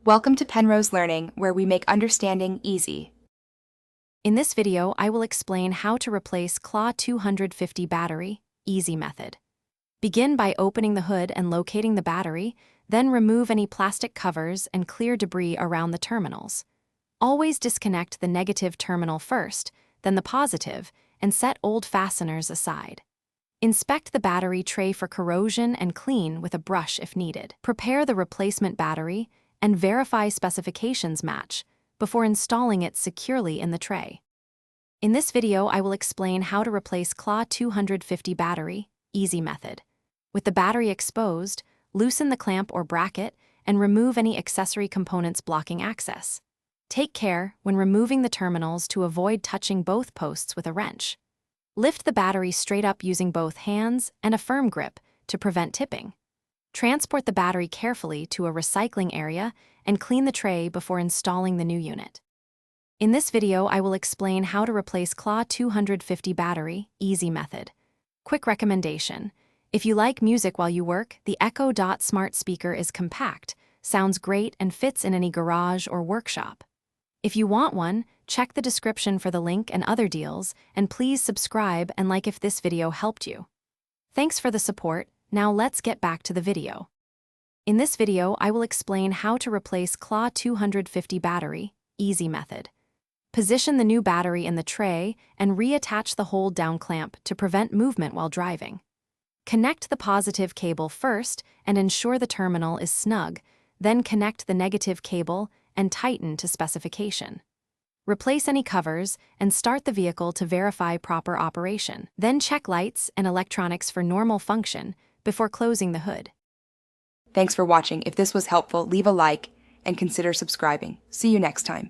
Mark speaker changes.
Speaker 1: Welcome to Penrose Learning, where we make understanding easy.
Speaker 2: In this video, I will explain how to replace CLA 250 battery, easy method. Begin by opening the hood and locating the battery, then remove any plastic covers and clear debris around the terminals. Always disconnect the negative terminal first, then the positive, and set old fasteners aside. Inspect the battery tray for corrosion and clean with a brush if needed. Prepare the replacement battery and verify specifications match before installing it securely in the tray. In this video, I will explain how to replace CLA 250 battery, easy method. With the battery exposed, loosen the clamp or bracket and remove any accessory components blocking access. Take care when removing the terminals to avoid touching both posts with a wrench. Lift the battery straight up using both hands and a firm grip to prevent tipping. Transport the battery carefully to a recycling area and clean the tray before installing the new unit. In this video, I will explain how to replace CLA 250 battery, easy method. Quick recommendation: if you like music while you work, the Echo Dot smart speaker is compact, sounds great, and fits in any garage or workshop. If you want one, check the description for the link and other deals, and please subscribe and like if this video helped you. Thanks for the support. Now let's get back to the video. In this video, I will explain how to replace CLA 250 battery, easy method. Position the new battery in the tray and reattach the hold-down clamp to prevent movement while driving. Connect the positive cable first and ensure the terminal is snug, then connect the negative cable and tighten to specification. Replace any covers and start the vehicle to verify proper operation. Then check lights and electronics for normal function before closing the hood.
Speaker 1: Thanks for watching. If this was helpful, leave a like and consider subscribing. See you next time.